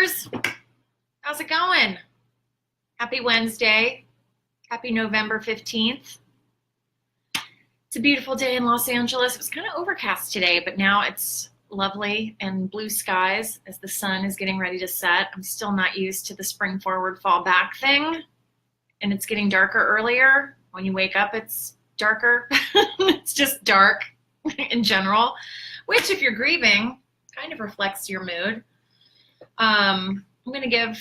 Groovers. How's it going? Happy Wednesday. Happy November 15th. It's a beautiful day in Los Angeles. It was kind of overcast today, but now it's lovely and blue skies as the sun is getting ready to set. I'm still not used to the spring forward, fall back thing. And it's getting darker earlier. When you wake up, it's darker. It's just dark in general, which if you're grieving, kind of reflects your mood. I'm going to give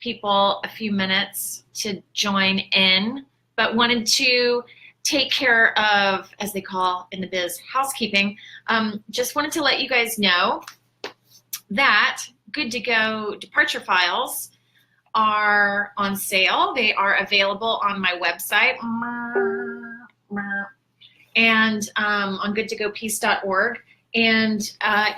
people a few minutes to join in, but wanted to take care of, as they call in the biz, housekeeping. Just wanted to let you guys know that Good to Go departure files are on sale. They are available on my website and on goodtogopeace.org. And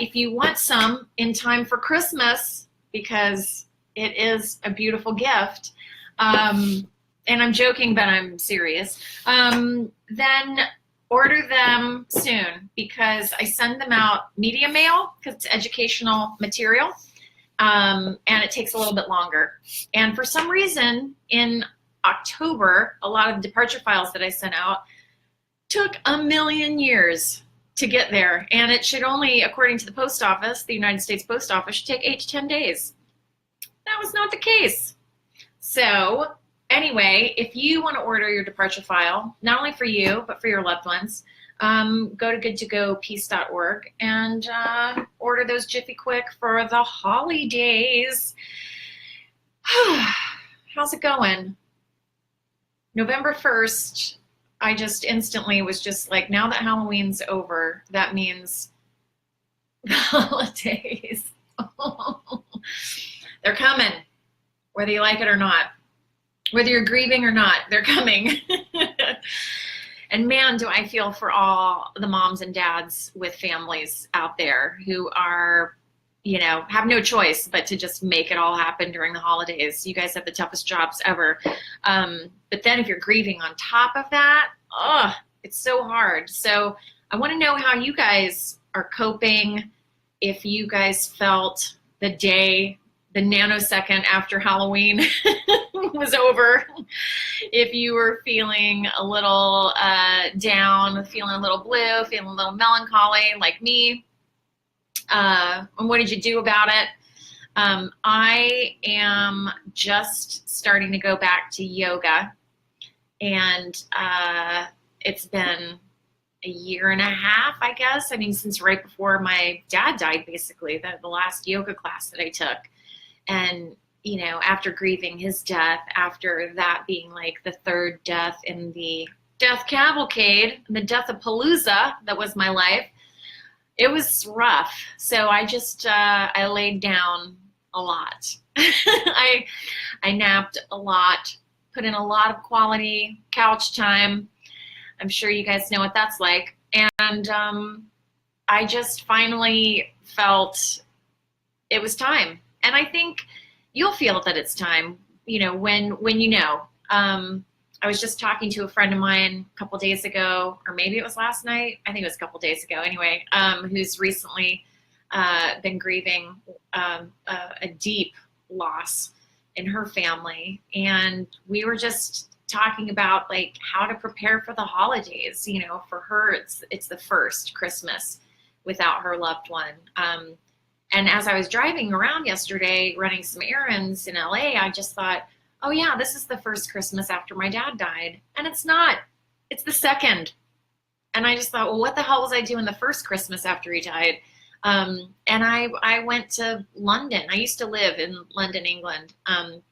if you want some in time for Christmas, because it is a beautiful gift, and I'm joking, but I'm serious, then order them soon, because I send them out media mail because it's educational material, and it takes a little bit longer. And for some reason, in October, a lot of departure files that I sent out took a million years to get there, and it should only, according to the post office, the United States Post Office, should take 8 to 10 days. That was not the case. So anyway, if you want to order your departure file, not only for you, but for your loved ones, go to goodtogopeace.org and order those jiffy quick for the holidays. How's it going? November 1st, I just instantly was just like, now that Halloween's over, that means the holidays. They're coming, whether you like it or not. Whether you're grieving or not, they're coming. And man, do I feel for all the moms and dads with families out there who are, you know, have no choice but to just make it all happen during the holidays. You guys have the toughest jobs ever. But then if you're grieving on top of that, it's so hard. So I want to know how you guys are coping. If you guys felt the nanosecond after Halloween was over, if you were feeling a little down, feeling a little blue, feeling a little melancholy like me, and what did you do about it? I am just starting to go back to yoga, and it's been a year and a half, I guess. I mean, since right before my dad died, basically, the last yoga class that I took. And, you know, after grieving his death, after that being like the third death in the death cavalcade, the death of Palooza that was my life, it was rough. So I just, I laid down a lot. I napped a lot, put in a lot of quality couch time. I'm sure you guys know what that's like. And I just finally felt it was time. And I think you'll feel that it's time, you know, when you know. I was just talking to a friend of mine a couple days ago, or maybe it was last night. I think it was a couple days ago anyway, who's recently been grieving a deep loss in her family. And we were just talking about like how to prepare for the holidays. You know, for her, it's the first Christmas without her loved one. And as I was driving around yesterday, running some errands in LA, I just thought, oh yeah, this is the first Christmas after my dad died. And it's not, it's the second. And I just thought, well, what the hell was I doing the first Christmas after he died? And I went to London. I used to live in London, England,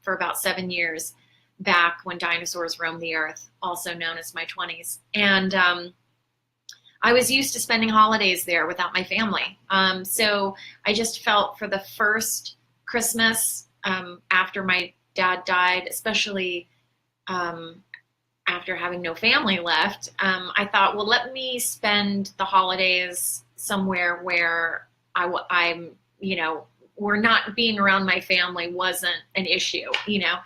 for about 7 years back when dinosaurs roamed the earth, also known as my 20s. And I was used to spending holidays there without my family. So I just felt for the first Christmas after my dad died, especially after having no family left, I thought, well, let me spend the holidays somewhere where I'm, you know, where not being around my family wasn't an issue, you know.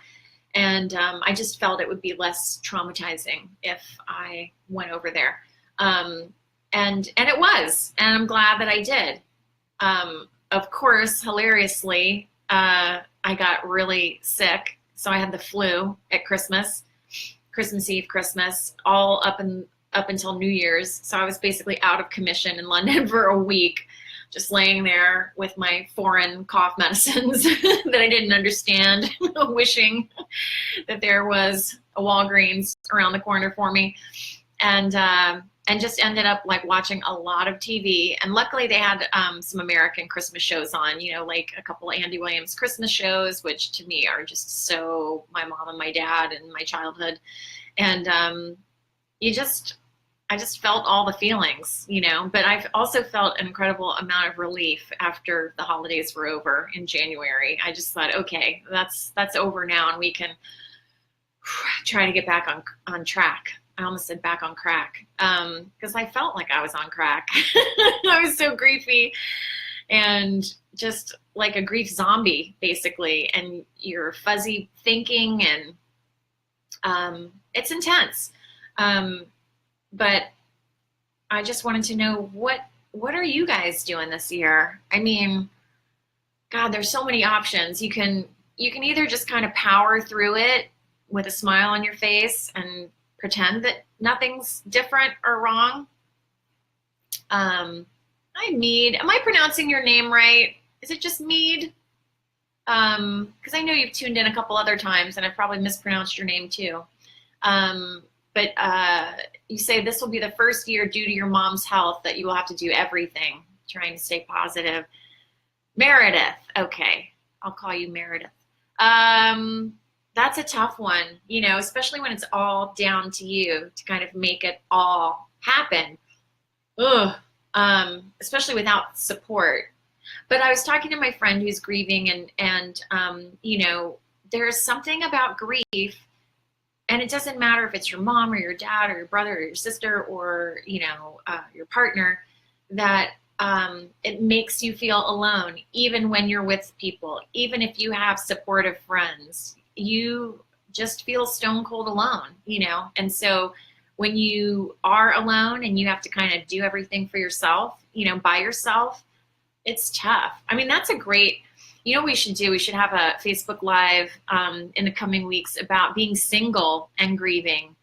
And I just felt it would be less traumatizing if I went over there. And it was, and I'm glad that I did. Of course, hilariously, I got really sick. So I had the flu at Christmas Eve, Christmas, all up until New Year's. So I was basically out of commission in London for a week, just laying there with my foreign cough medicines that I didn't understand, wishing that there was a Walgreens around the corner for me. And just ended up like watching a lot of TV. And luckily they had some American Christmas shows on, you know, like a couple of Andy Williams Christmas shows, which to me are just so my mom and my dad and my childhood. And I just felt all the feelings, you know, but I've also felt an incredible amount of relief after the holidays were over in January. I just thought, okay, that's over now, and we can try to get back on track. I almost said back on crack, because I felt like I was on crack. I was so griefy and just like a grief zombie, basically. And you're fuzzy thinking, and it's intense. But I just wanted to know, what are you guys doing this year? I mean, God, there's so many options. You can either just kind of power through it with a smile on your face and pretend that nothing's different or wrong. Hi, Mead. Am I pronouncing your name right? Is it just Mead? Because I know you've tuned in a couple other times, and I've probably mispronounced your name too. But you say this will be the first year due to your mom's health that you will have to do everything, trying to stay positive. Meredith. Okay. I'll call you Meredith. That's a tough one, you know, especially when it's all down to you to kind of make it all happen. Ugh. Especially without support. But I was talking to my friend who's grieving, and you know, there's something about grief, and it doesn't matter if it's your mom or your dad or your brother or your sister or, you know, your partner, that it makes you feel alone, even when you're with people, even if you have supportive friends. You just feel stone cold alone, you know? And so when you are alone and you have to kind of do everything for yourself, you know, by yourself, it's tough. I mean, that's a great, you know, we should do, we should have a Facebook Live in the coming weeks about being single and grieving,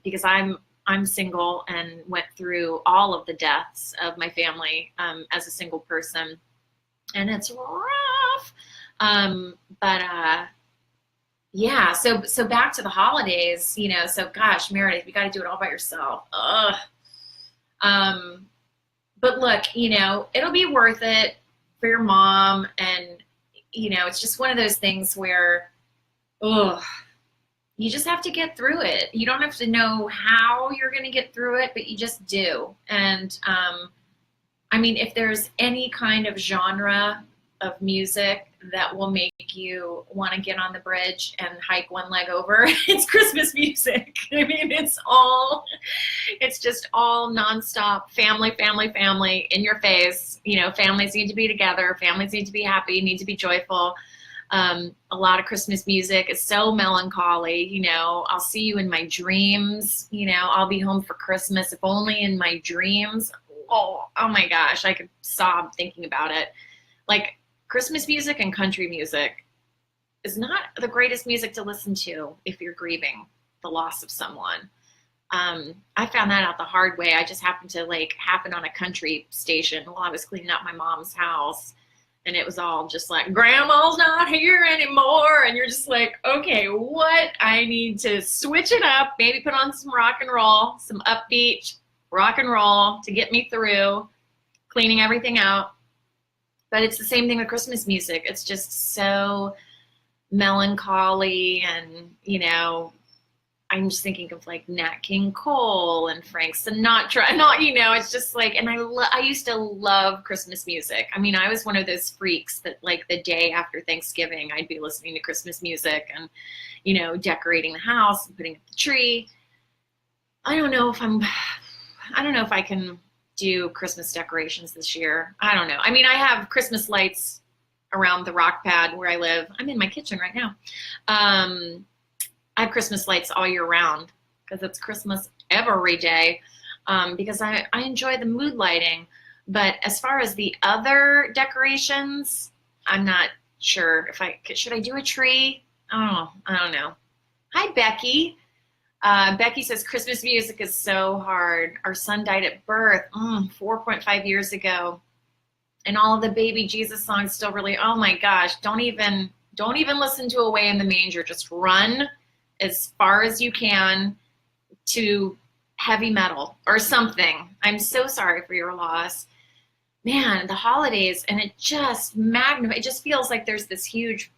because I'm single and went through all of the deaths of my family as a single person, and it's rough. Yeah, so back to the holidays, you know, so gosh, Meredith, you got to do it all by yourself. Ugh. But look, you know, it'll be worth it for your mom, and, you know, it's just one of those things where, you just have to get through it. You don't have to know how you're going to get through it, but you just do. And, I mean, if there's any kind of genre of music that will make you want to get on the bridge and hike one leg over, it's Christmas music. I mean, it's just all nonstop family in your face. You know, families need to be together, families need to be happy, need to be joyful. A lot of Christmas music is so melancholy. You know, I'll see you in my dreams. You know, I'll be home for Christmas, if only in my dreams. Oh my gosh, I could sob thinking about it. Like, Christmas music and country music is not the greatest music to listen to if you're grieving the loss of someone. I found that out the hard way. I just happened to happen on a country station while I was cleaning up my mom's house. And it was all just like, Grandma's not here anymore. And you're just like, okay, what? I need to switch it up, maybe put on some rock and roll, some upbeat rock and roll to get me through cleaning everything out. But it's the same thing with Christmas music. It's just so melancholy, and, you know, I'm just thinking of like Nat King Cole and Frank Sinatra, and all, you know, it's just like, and I used to love Christmas music. I mean, I was one of those freaks that like the day after Thanksgiving, I'd be listening to Christmas music and, you know, decorating the house and putting up the tree. I don't know if I can do Christmas decorations this year. I don't know. I mean, I have Christmas lights around the rock pad where I live. I'm in my kitchen right now. I have Christmas lights all year round because it's Christmas every day, because I enjoy the mood lighting. But as far as the other decorations, I'm not sure if should I do a tree? Oh, I don't know. Hi, Becky. Becky says Christmas music is so hard. Our son died at birth 4.5 years ago. And all of the baby Jesus songs still really, oh my gosh, don't even listen to Away in the Manger. Just run as far as you can to heavy metal or something. I'm so sorry for your loss. Man, the holidays, and it just it just feels like there's this huge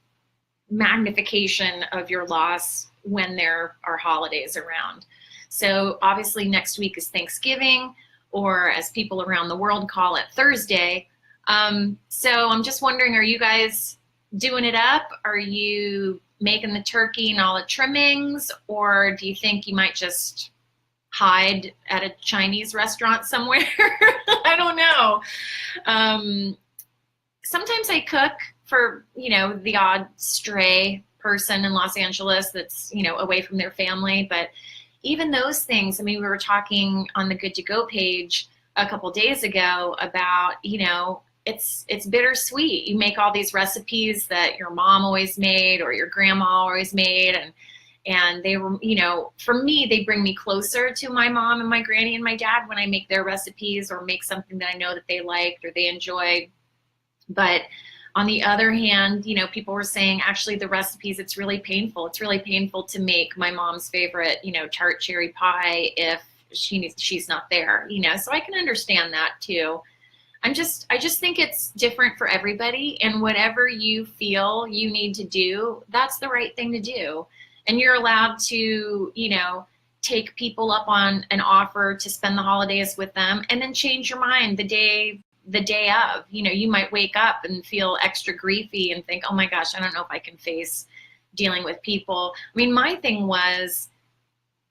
magnification of your loss when there are holidays around. So obviously next week is Thanksgiving, or as people around the world call it, Thursday. So I'm just wondering, are you guys doing it up? Are you making the turkey and all the trimmings, or do you think you might just hide at a Chinese restaurant somewhere? I don't know. Sometimes I cook for, the odd stray person in Los Angeles that's, away from their family. But even those things, I mean, we were talking on the Good to Go page a couple days ago about, it's bittersweet. You make all these recipes that your mom always made or your grandma always made. And they were, for me, they bring me closer to my mom and my granny and my dad when I make their recipes or make something that I know that they liked or they enjoyed. But on the other hand, people were saying, actually, the recipes, it's really painful. It's really painful to make my mom's favorite, tart cherry pie if she's not there, so I can understand that too. I just think it's different for everybody, and whatever you feel you need to do, that's the right thing to do. And you're allowed to, take people up on an offer to spend the holidays with them and then change your mind the day of. You might wake up and feel extra griefy and think, oh my gosh, I don't know if I can face dealing with people. I mean, my thing was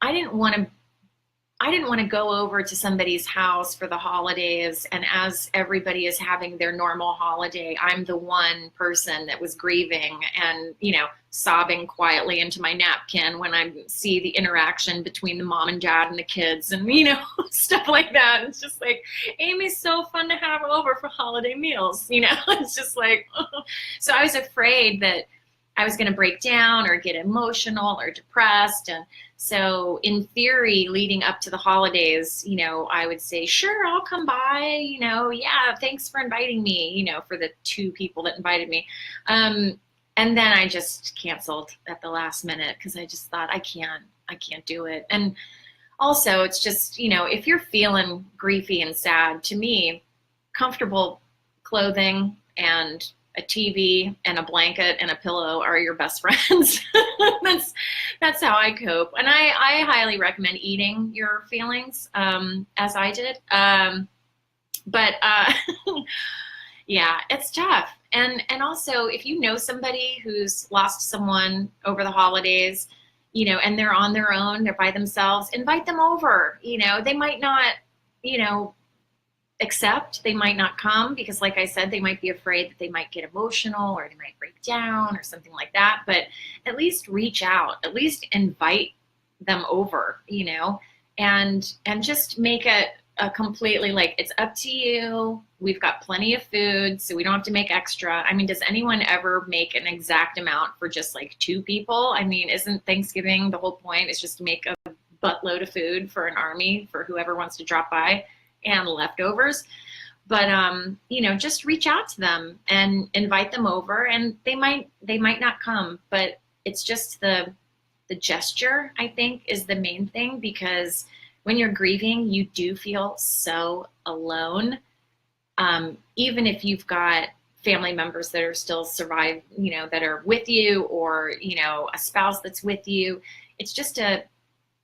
I didn't want to go over to somebody's house for the holidays, and as everybody is having their normal holiday, I'm the one person that was grieving and, sobbing quietly into my napkin when I see the interaction between the mom and dad and the kids and, stuff like that. It's just like, Amy's so fun to have over for holiday meals, it's just like, so I was afraid that I was going to break down or get emotional or depressed. And so in theory, leading up to the holidays, I would say, sure, I'll come by, yeah, thanks for inviting me, for the 2 people that invited me. And then I just canceled at the last minute because I just thought I can't do it. And also it's just, if you're feeling griefy and sad, to me, comfortable clothing and a TV and a blanket and a pillow are your best friends. That's how I cope. And I highly recommend eating your feelings, as I did. But yeah, it's tough. And also if you know somebody who's lost someone over the holidays, and they're on their own, they're by themselves, invite them over. They might not, accept, they might not come because, like I said, they might be afraid that they might get emotional or they might break down or something like that. But at least reach out, at least invite them over, and just make it a completely, like, it's up to you. We've got plenty of food, so we don't have to make extra. I mean, does anyone ever make an exact amount for just like 2 people? I mean, isn't Thanksgiving the whole point is just to make a buttload of food for an army for whoever wants to drop by and leftovers? But just reach out to them and invite them over, and they might not come, but it's just the gesture, I think, is the main thing, because when you're grieving, you do feel so alone. Even if you've got family members that are still survive, that are with you, or, a spouse that's with you,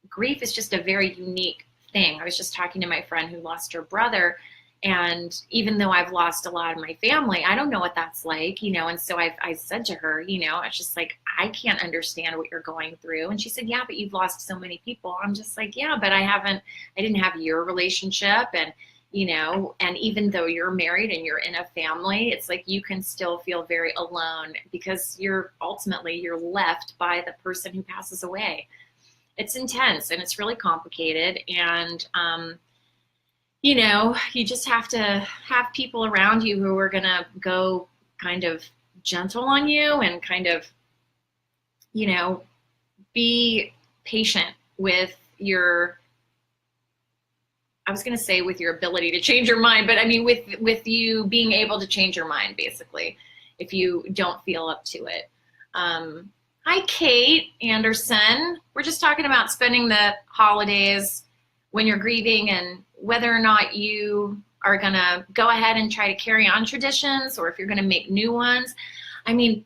grief is just a very unique thing. I was just talking to my friend who lost her brother, and even though I've lost a lot of my family, I don't know what that's like, and so I said to her, I was just like, I can't understand what you're going through. And she said, yeah, but you've lost so many people. I'm just like, yeah, but I didn't have your relationship. And, and even though you're married and you're in a family, it's like you can still feel very alone because you're left by the person who passes away. It's intense and it's really complicated. And, you just have to have people around you who are going to go kind of gentle on you and kind of, you know, be patient with your, I was going to say with your ability to change your mind, but I mean with you being able to change your mind, basically, if you don't feel up to it. Hi, Kate Anderson. We're just talking about spending the holidays when you're grieving and whether or not you are going to go ahead and try to carry on traditions or if you're going to make new ones. I mean,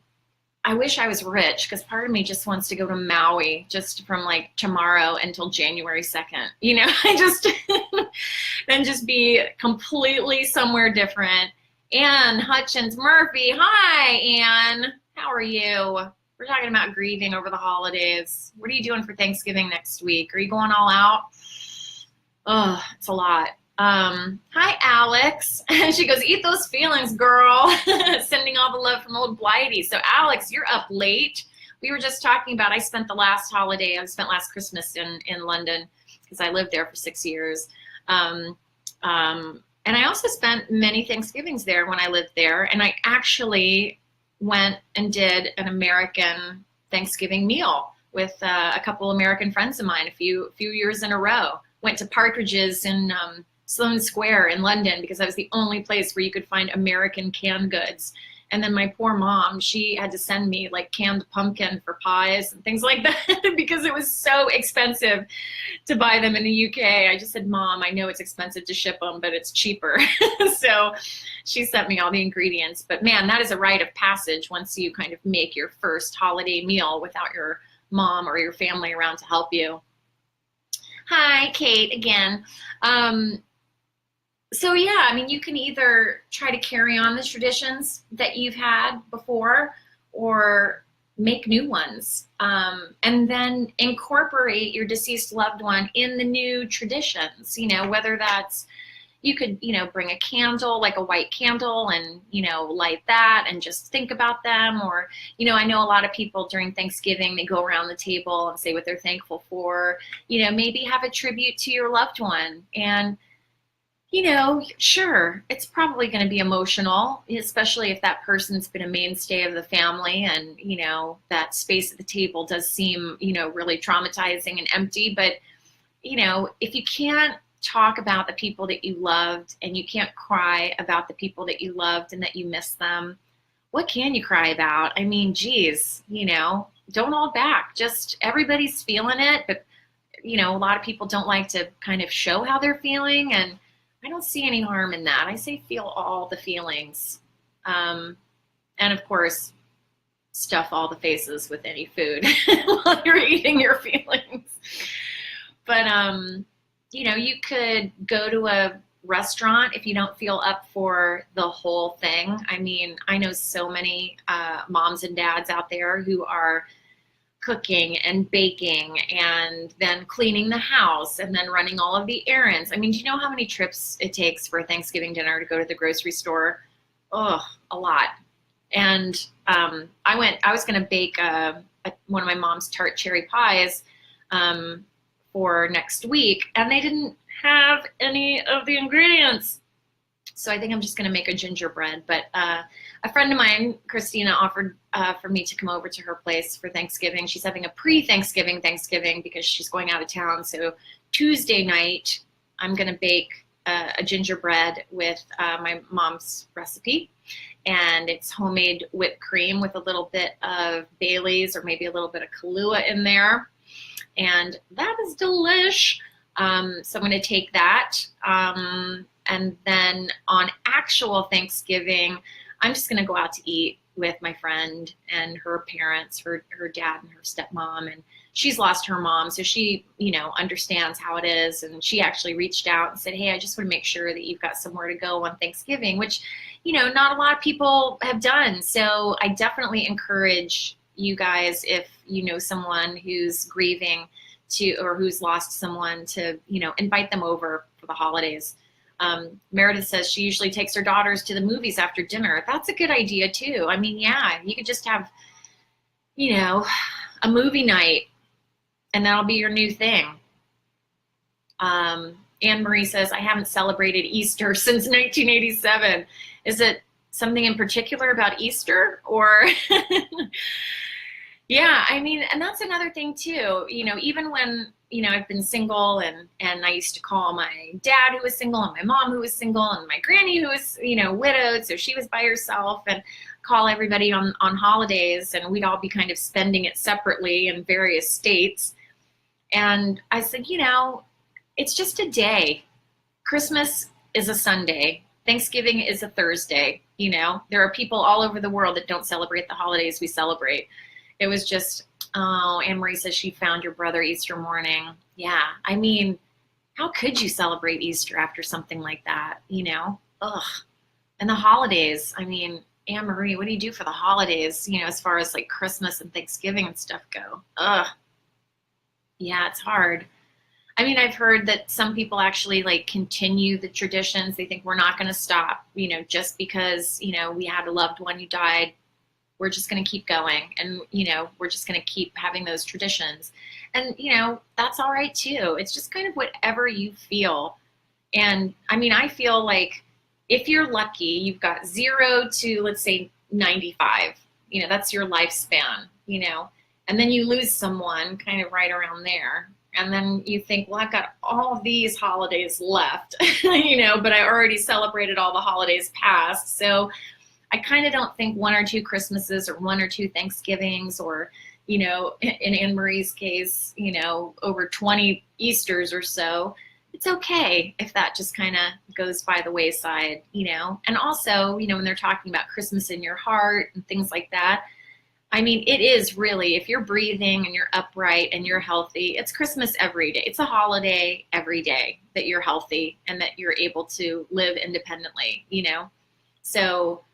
I wish I was rich because part of me just wants to go to Maui just from like tomorrow until January 2nd. You know, I just, then just be completely somewhere different. Ann Hutchins Murphy. Hi, Ann. How are you? We're talking about grieving over the holidays. What are you doing for Thanksgiving next week? Are you going all out? Oh, it's a lot. Hi, Alex. She goes, eat those feelings, girl. Sending all the love from old Blighty. So, Alex, you're up late. We were just talking about, I spent last Christmas in London because I lived there for 6 years. And I also spent many Thanksgivings there when I lived there. And I actually went and did an American Thanksgiving meal with a couple American friends of mine a few years in a row. Went to Partridge's in Sloane Square in London because that was the only place where you could find American canned goods. And then my poor mom, she had to send me like canned pumpkin for pies and things like that because it was so expensive to buy them in the UK. I just said, Mom, I know it's expensive to ship them, but it's cheaper. So she sent me all the ingredients. But man, that is a rite of passage once you kind of make your first holiday meal without your mom or your family around to help you. Hi, Kate, again. So yeah, I mean, you can either try to carry on the traditions that you've had before or make new ones, and then incorporate your deceased loved one in the new traditions, you know, whether that's, you could, you know, bring a candle, like a white candle and, you know, light that and just think about them. Or, you know, I know a lot of people during Thanksgiving, they go around the table and say what they're thankful for, you know, maybe have a tribute to your loved one. And, you know, sure, it's probably going to be emotional, especially if that person's been a mainstay of the family and, you know, that space at the table does seem, you know, really traumatizing and empty. But, you know, if you can't talk about the people that you loved and you can't cry about the people that you loved and that you miss them, what can you cry about? I mean, geez, you know, don't hold back. Just everybody's feeling it. But, you know, a lot of people don't like to kind of show how they're feeling. And I don't see any harm in that. I say feel all the feelings. And of course, stuff all the faces with any food while you're eating your feelings. But, you know, you could go to a restaurant if you don't feel up for the whole thing. I mean, I know so many moms and dads out there who are cooking and baking and then cleaning the house and then running all of the errands. I mean, do you know how many trips it takes for a Thanksgiving dinner to go to the grocery store? Oh, a lot. And I was going to bake one of my mom's tart cherry pies for next week, and they didn't have any of the ingredients. So I think I'm just going to make a gingerbread. But a friend of mine, Christina, offered for me to come over to her place for Thanksgiving. She's having a pre-Thanksgiving Thanksgiving because she's going out of town. So Tuesday night, I'm going to bake a gingerbread with my mom's recipe. And it's homemade whipped cream with a little bit of Bailey's or maybe a little bit of Kahlua in there. And that is delish. So I'm going to take that. And then on actual Thanksgiving, I'm just going to go out to eat with my friend and her parents, her dad and her stepmom. And she's lost her mom, so she, you know, understands how it is. And she actually reached out and said, hey, I just want to make sure that you've got somewhere to go on Thanksgiving, which, you know, not a lot of people have done. So I definitely encourage you guys, if you know someone who's grieving or who's lost someone, to, you know, invite them over for the holidays. Meredith says she usually takes her daughters to the movies after dinner. That's a good idea too. I mean, yeah, you could just have, you know, a movie night and that'll be your new thing. Anne Marie says, I haven't celebrated Easter since 1987. Is it something in particular about Easter, or yeah, I mean, and that's another thing too. Even when, I've been single, and I used to call my dad who was single and my mom who was single and my granny who was, widowed, so she was by herself, and call everybody on holidays, and we'd all be kind of spending it separately in various states. And I said, it's just a day. Christmas is a Sunday. Thanksgiving is a Thursday. There are people all over the world that don't celebrate the holidays we celebrate. It was just, oh, Anne Marie says she found your brother Easter morning. Yeah, I mean, how could you celebrate Easter after something like that, Ugh. And the holidays, I mean, Anne Marie, what do you do for the holidays, as far as like Christmas and Thanksgiving and stuff go? Ugh. Yeah, it's hard. I mean, I've heard that some people actually like continue the traditions. They think we're not going to stop, just because, we had a loved one who died. We're just going to keep going, and, we're just going to keep having those traditions. And, that's all right too. It's just kind of whatever you feel. And I mean, I feel like if you're lucky, you've got 0 to, let's say, 95, that's your lifespan, and then you lose someone kind of right around there. And then you think, well, I've got all of these holidays left, but I already celebrated all the holidays past. So I kind of don't think 1 or 2 Christmases or 1 or 2 Thanksgivings, or, in Anne Marie's case, over 20 Easters or so. It's okay if that just kind of goes by the wayside, And also, when they're talking about Christmas in your heart and things like that, I mean, it is really, if you're breathing and you're upright and you're healthy, it's Christmas every day. It's a holiday every day that you're healthy and that you're able to live independently, So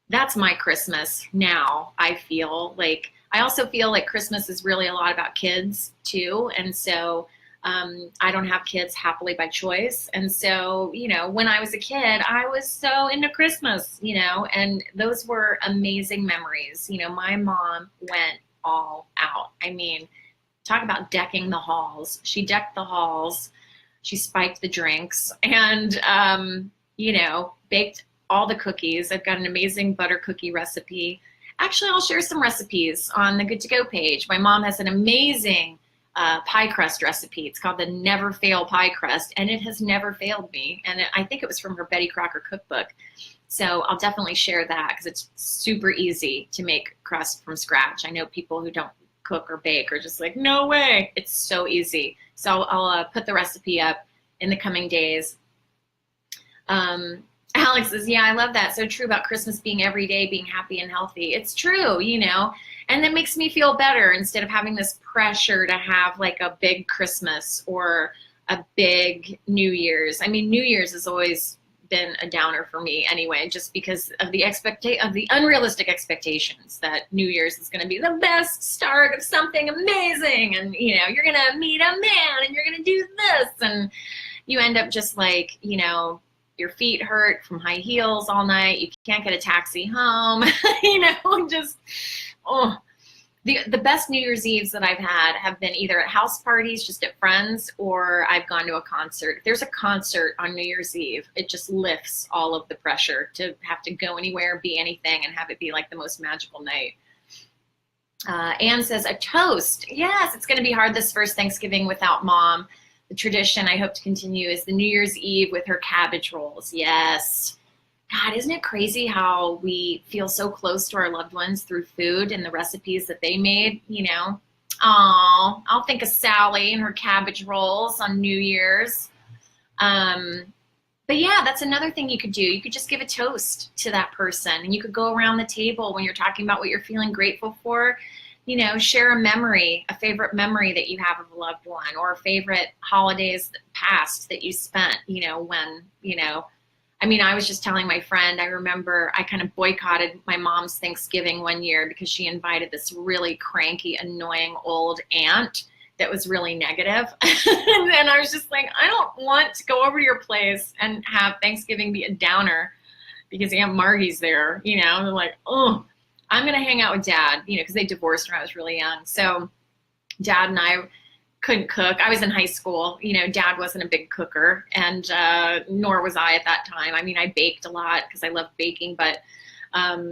that's my Christmas now. I feel like, I also feel like Christmas is really a lot about kids too. And so I don't have kids happily by choice. And so, when I was a kid, I was so into Christmas, and those were amazing memories. My mom went all out. I mean, talk about decking the halls. She decked the halls. She spiked the drinks and, baked all the cookies. I've got an amazing butter cookie recipe. Actually, I'll share some recipes on the Good to Go page. My mom has an amazing pie crust recipe. It's called the Never Fail Pie Crust, and it has never failed me. And I think it was from her Betty Crocker cookbook. So I'll definitely share that because it's super easy to make crust from scratch. I know people who don't cook or bake are just like, no way. It's so easy. So I'll put the recipe up in the coming days. Alex says, yeah, I love that. So true about Christmas being every day, being happy and healthy. It's true, and it makes me feel better instead of having this pressure to have like a big Christmas or a big New Year's. I mean, New Year's has always been a downer for me anyway, just because of the unrealistic expectations that New Year's is going to be the best start of something amazing. And, you're going to meet a man and you're going to do this. And you end up just like, your feet hurt from high heels all night. You can't get a taxi home, the best New Year's Eves that I've had have been either at house parties, just at friends, or I've gone to a concert. If there's a concert on New Year's Eve, it just lifts all of the pressure to have to go anywhere, be anything, and have it be like the most magical night. Anne says, a toast. Yes, it's going to be hard this first Thanksgiving without Mom. The tradition I hope to continue is the New Year's Eve with her cabbage rolls. Yes. God, isn't it crazy how we feel so close to our loved ones through food and the recipes that they made, Oh, I'll think of Sally and her cabbage rolls on New Year's. But yeah, that's another thing you could do. You could just give a toast to that person, and you could go around the table when you're talking about what you're feeling grateful for. Share a memory, a favorite memory that you have of a loved one, or favorite holidays past that you spent, I was just telling my friend, I remember I kind of boycotted my mom's Thanksgiving one year because she invited this really cranky, annoying old aunt that was really negative. And then I was just like, I don't want to go over to your place and have Thanksgiving be a downer because Aunt Margie's there, They're like, oh, I'm going to hang out with Dad, because they divorced when I was really young. So Dad and I couldn't cook. I was in high school. Dad wasn't a big cooker, and nor was I at that time. I mean, I baked a lot because I loved baking, but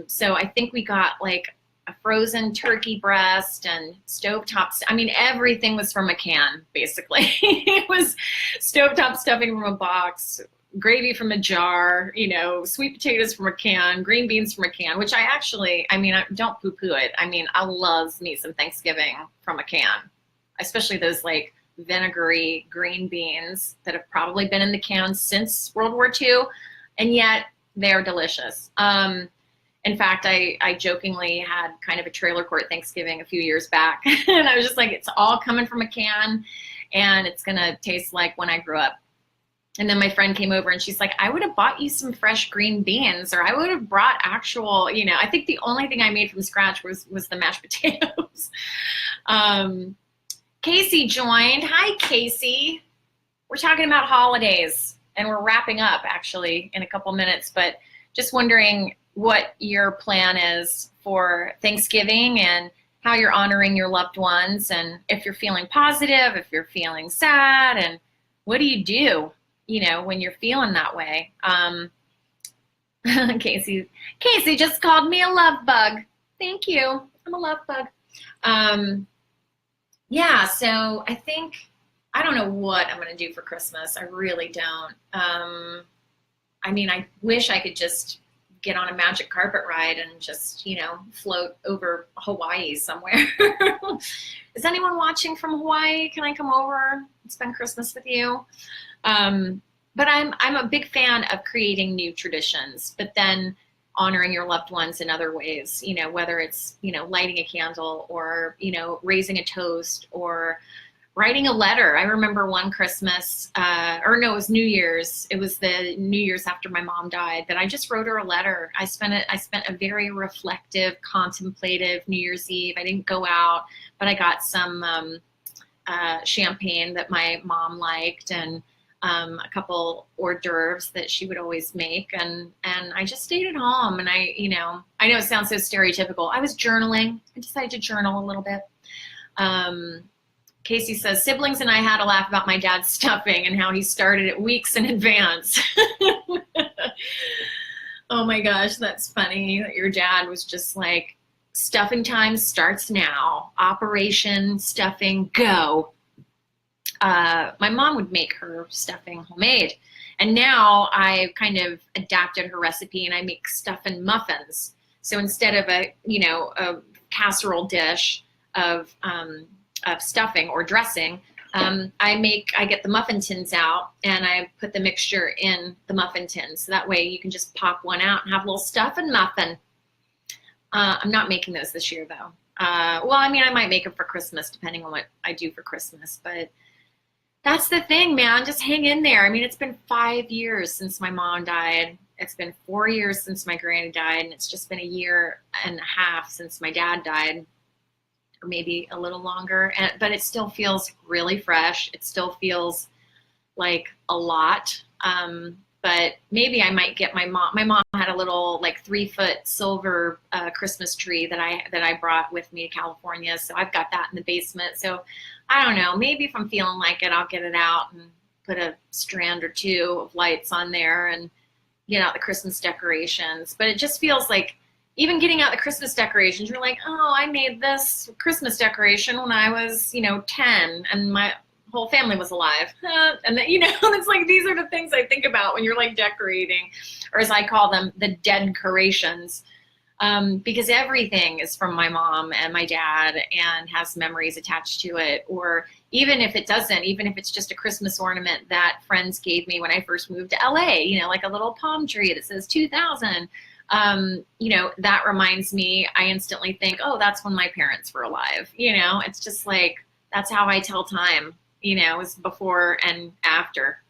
so I think we got like a frozen turkey breast and stovetop. I mean, everything was from a can, basically. It was stovetop stuffing from a box, gravy from a jar, sweet potatoes from a can, green beans from a can, which I don't poo-poo it. I mean, I love me some Thanksgiving from a can, especially those like vinegary green beans that have probably been in the can since World War II, and yet they're delicious. In fact, I jokingly had kind of a trailer court Thanksgiving a few years back, and I was just like, it's all coming from a can, and it's gonna taste like when I grew up. And then my friend came over and she's like, I would have bought you some fresh green beans, or I would have brought actual, I think the only thing I made from scratch was the mashed potatoes. Casey joined. Hi, Casey. We're talking about holidays, and we're wrapping up actually in a couple minutes, but just wondering what your plan is for Thanksgiving and how you're honoring your loved ones, and if you're feeling positive, if you're feeling sad, and what do you do, when you're feeling that way. Casey just called me a love bug. Thank you. I'm a love bug. Yeah, so I don't know what I'm going to do for Christmas. I really don't. I mean, I wish I could just get on a magic carpet ride and just, float over Hawaii somewhere. Is anyone watching from Hawaii? Can I come over and spend Christmas with you? But I'm a big fan of creating new traditions, but then honoring your loved ones in other ways, whether it's, lighting a candle, or, raising a toast, or writing a letter. I remember one Christmas, it was New Year's. It was the New Year's after my mom died, that I just wrote her a letter. I spent a very reflective, contemplative New Year's Eve. I didn't go out, but I got some champagne that my mom liked, and a couple hors d'oeuvres that she would always make. And I just stayed at home, and I know it sounds so stereotypical. I was journaling. I decided to journal a little bit. Casey says, siblings and I had a laugh about my dad's stuffing and how he started it weeks in advance. Oh my gosh, that's funny that your dad was just like, stuffing time starts now. Operation stuffing, go. My mom would make her stuffing homemade. And now I've kind of adapted her recipe, and I make stuffing muffins. So instead of a casserole dish of stuffing or dressing, I get the muffin tins out, and I put the mixture in the muffin tins. So that way you can just pop one out and have a little stuffing muffin. I'm not making those this year though. I might make them for Christmas, depending on what I do for Christmas, but that's the thing, man. Just hang in there. I mean, it's been 5 years since my mom died. It's been 4 years since my granny died, and it's just been 1.5 years since my dad died, or maybe a little longer. But it still feels really fresh. It still feels like a lot. But maybe I might get my mom had a little like 3-foot silver Christmas tree that I brought with me to California. So I've got that in the basement. So I don't know, maybe if I'm feeling like it, I'll get it out and put a strand or two of lights on there and get out the Christmas decorations. But it just feels like, even getting out the Christmas decorations, you're like, oh, I made this Christmas decoration when I was, 10, and my whole family was alive. And then, it's like, these are the things I think about when you're like decorating, or as I call them, the decorations. Because everything is from my mom and my dad and has memories attached to it. Or even if it doesn't, even if it's just a Christmas ornament that friends gave me when I first moved to LA, like a little palm tree that says 2000, that reminds me, I instantly think, oh, that's when my parents were alive. It's just like, that's how I tell time, is before and after.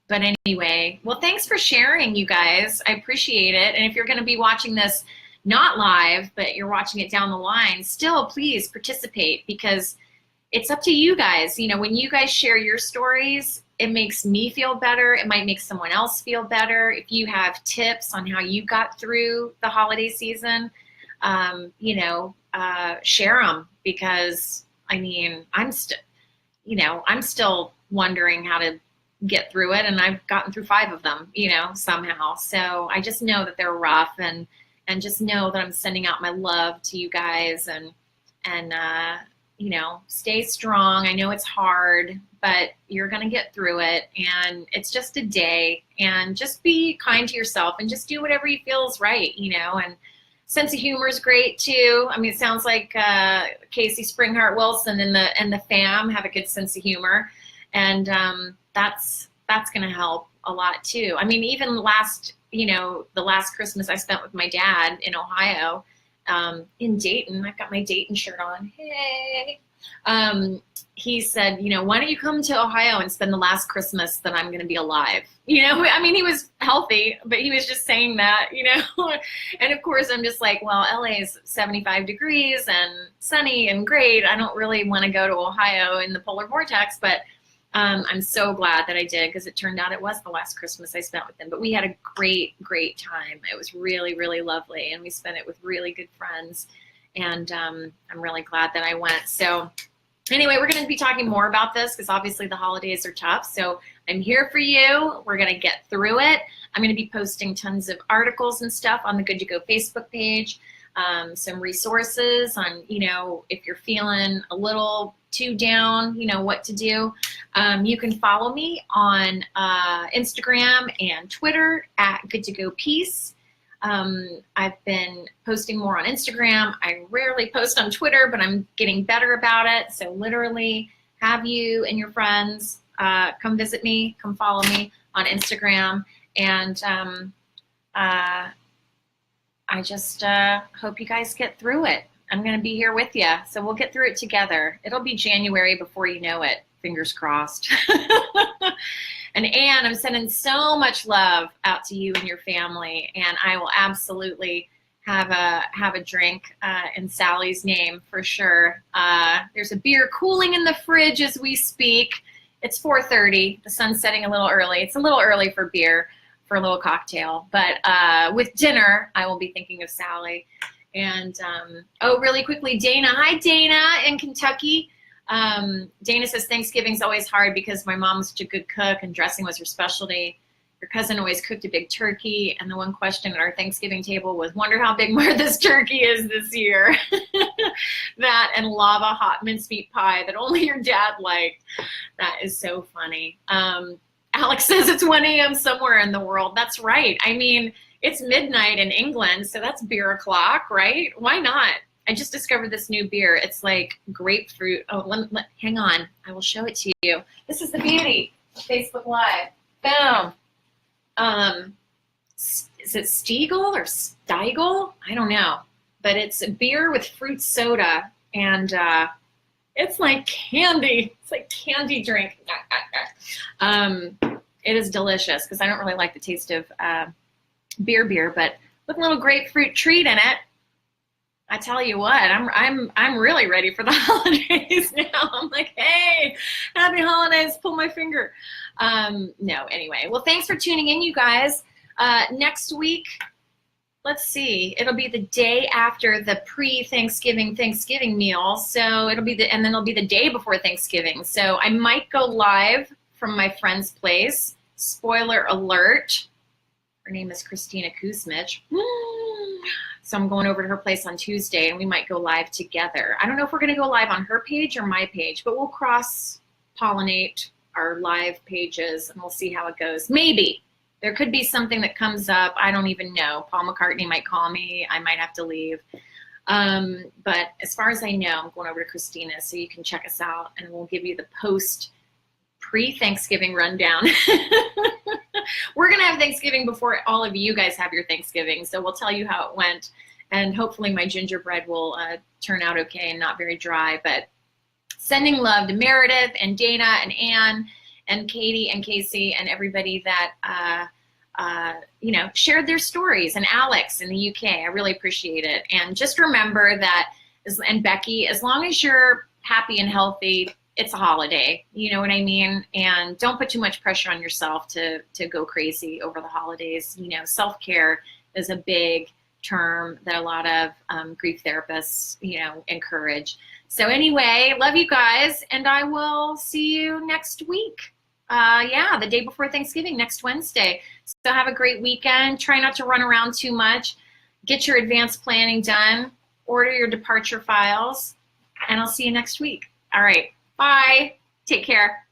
But anyway, well, thanks for sharing, you guys. I appreciate it. And if you're going to be watching this not live, but you're watching it down the line, still please participate, because it's up to you guys. When you guys share your stories, it makes me feel better. It might make someone else feel better. If you have tips on how you got through the holiday season, share them, because I mean, I'm still wondering how to get through it, and I've gotten through 5 of them, somehow. So I just know that they're rough, and just know that I'm sending out my love to you guys, and stay strong. I know it's hard, but you're going to get through it, and it's just a day, and just be kind to yourself, and just do whatever you feel is right, and sense of humor is great too. I mean, it sounds like Casey Springhart Wilson and the fam have a good sense of humor, and that's going to help a lot too. I mean, even the last Christmas I spent with my dad in Ohio, in Dayton. I've got my Dayton shirt on. Hey. He said, why don't you come to Ohio and spend the last Christmas that I'm going to be alive? I mean, he was healthy, but he was just saying that, and of course I'm just like, well, LA is 75 degrees and sunny and great. I don't really want to go to Ohio in the polar vortex, but I'm so glad that I did, because it turned out it was the last Christmas I spent with him. But we had a great, great time. It was really, really lovely, and we spent it with really good friends. And I'm really glad that I went. So anyway, we're going to be talking more about this, because obviously the holidays are tough. So I'm here for you. We're going to get through it. I'm going to be posting tons of articles and stuff on the Good to Go Facebook page. Some resources on, if you're feeling a little too down, what to do. You can follow me on Instagram and Twitter at Good to Go Peace. I've been posting more on Instagram. I rarely post on Twitter, but I'm getting better about it. So literally have you and your friends come visit me, come follow me on Instagram. And I just hope you guys get through it. I'm going to be here with you. So we'll get through it together. It'll be January before you know it. Fingers crossed. And Anne, I'm sending so much love out to you and your family. And I will absolutely have a drink in Sally's name for sure. There's a beer cooling in the fridge as we speak. It's 4:30. The sun's setting a little early. It's a little early for beer, for a little cocktail. But with dinner, I will be thinking of Sally. And, really quickly, Dana. Hi, Dana in Kentucky. Dana says, Thanksgiving's always hard because my mom was such a good cook and dressing was her specialty. Your cousin always cooked a big turkey. And the one question at our Thanksgiving table was, wonder how big Martha's turkey is this year. That and lava hot mincemeat pie that only your dad liked. That is so funny. Alex says it's 1 a.m. somewhere in the world. That's right. I mean, it's midnight in England, so that's beer o'clock, right? Why not? I just discovered this new beer. It's like grapefruit. Oh, hang on. I will show it to you. This is the beauty of Facebook Live. Boom. Is it Stiegel or Stiegel? I don't know. But it's a beer with fruit soda, and it's like candy. It's like candy drink. It is delicious, because I don't really like the taste of beer, but with a little grapefruit treat in it. I tell you what, I'm really ready for the holidays now. I'm like, hey, happy holidays, pull my finger. No, anyway. Well, thanks for tuning in, you guys. Next week, let's see, it'll be the day after the pre-Thanksgiving Thanksgiving meal. So and then it'll be the day before Thanksgiving. So I might go live from my friend's place. Spoiler alert. Her name is Christina Kuzmich. So I'm going over to her place on Tuesday, and we might go live together. I don't know if we're going to go live on her page or my page, but we'll cross-pollinate our live pages, and we'll see how it goes. Maybe. There could be something that comes up. I don't even know. Paul McCartney might call me. I might have to leave. But as far as I know, I'm going over to Christina, so you can check us out, and we'll give you the pre-Thanksgiving rundown. We're going to have Thanksgiving before all of you guys have your Thanksgiving, so we'll tell you how it went, and hopefully my gingerbread will turn out okay and not very dry. But sending love to Meredith and Dana and Anne and Katie and Casey and everybody that shared their stories, and Alex in the UK. I really appreciate it. And just remember that, and Becky, as long as you're happy and healthy, it's a holiday, you know what I mean? And don't put too much pressure on yourself to go crazy over the holidays. Self-care is a big, term that a lot of grief therapists, you know, encourage. So anyway, love you guys, and I will see you next week. Yeah, the day before Thanksgiving, next Wednesday. So have a great weekend. Try not to run around too much. Get your advanced planning done. Order your departure files, and I'll see you next week. All right, bye. Take care.